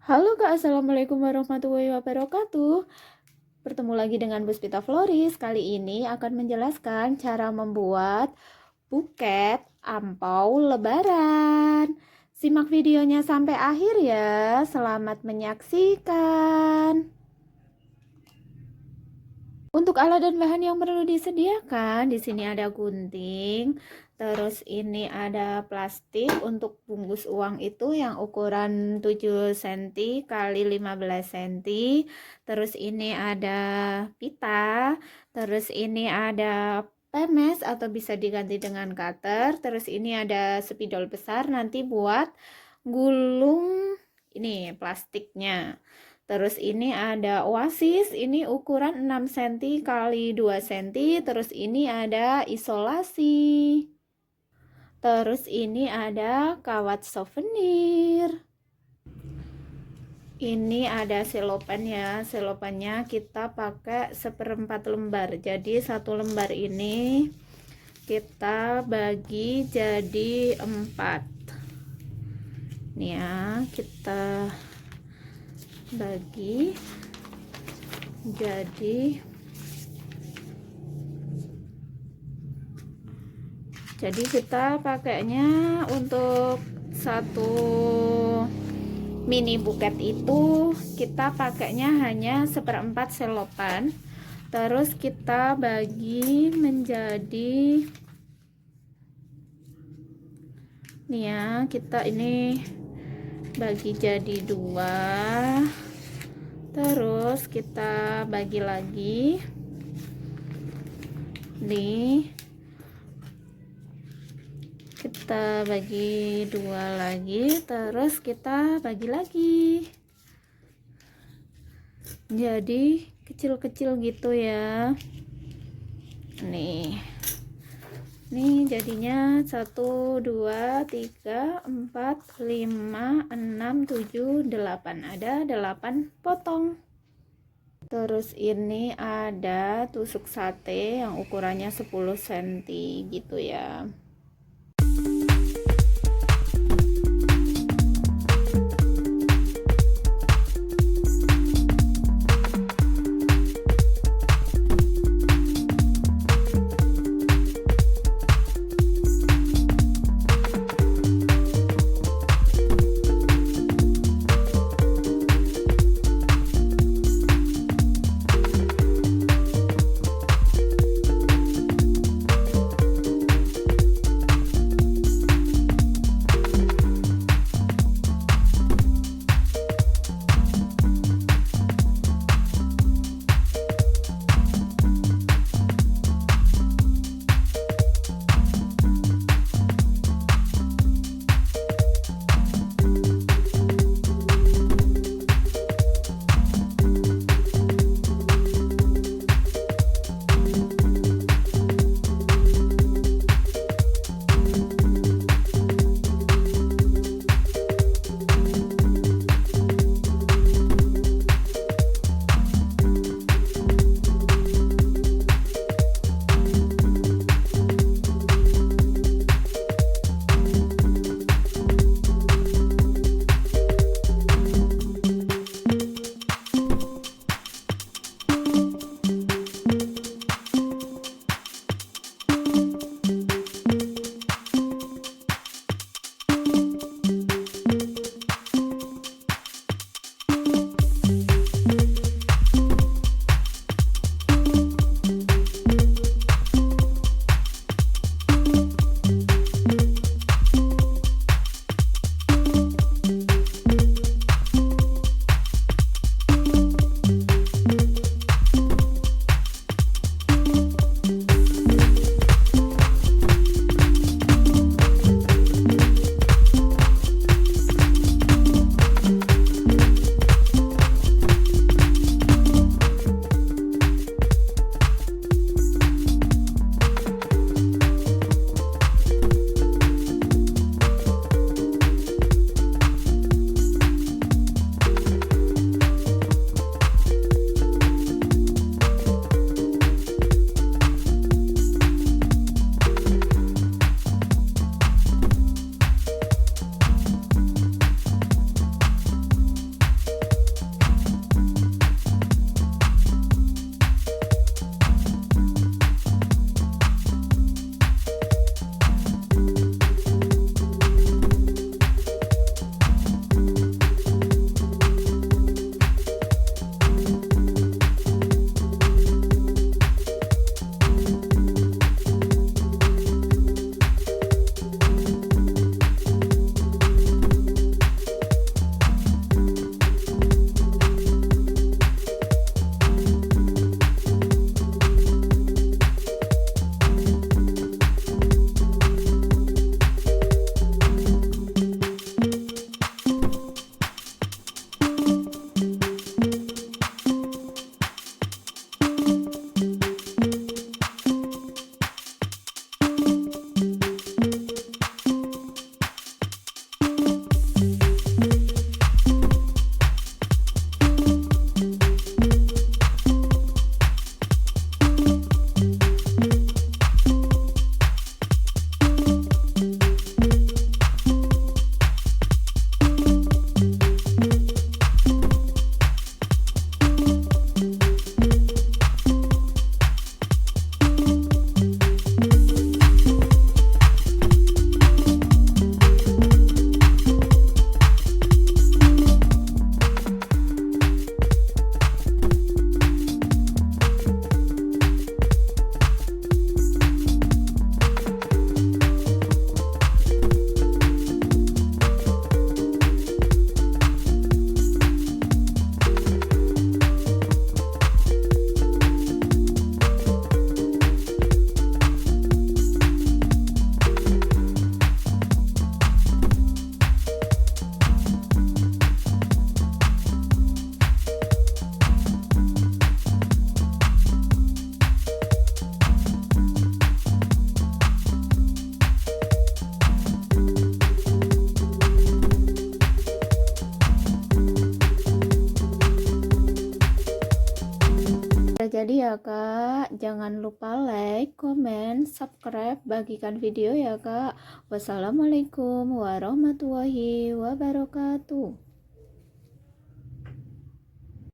Halo Kak, Assalamualaikum warahmatullahi wabarakatuh. Bertemu lagi dengan Bu Spita Floris. Kali ini akan menjelaskan cara membuat buket angpau lebaran. Simak videonya sampai akhir ya. Selamat menyaksikan. Untuk alat dan bahan yang perlu disediakan, di sini ada gunting, terus ini ada plastik untuk bungkus uang itu yang ukuran 7 cm kali 15 cm. Terus ini ada pita, terus ini ada pemes atau bisa diganti dengan cutter. Terus ini ada spidol besar nanti buat gulung ini plastiknya. Terus ini ada oasis, ini ukuran 6 cm kali 2 cm. Terus ini ada isolasi. Terus ini ada kawat souvenir. Ini ada cellophane ya. Cellophane-nya kita pakai 1/4 lembar. Jadi satu lembar ini kita bagi jadi 4. Nih ya, kita bagi jadi kita pakainya untuk satu mini buket itu kita pakainya hanya 1/4 cellophane. Terus kita bagi menjadi nih ya, kita ini bagi jadi 2, terus kita bagi lagi nih, kita bagi 2 lagi, terus kita bagi lagi jadi kecil-kecil gitu ya. Nih jadinya 1 2 3 4 5 6 7 8, ada 8 potong. Terus ini ada tusuk sate yang ukurannya 10 cm gitu ya. Udah jadi ya Kak, jangan lupa like, comment, subscribe, bagikan video ya Kak. Wassalamualaikum warahmatullahi wabarakatuh.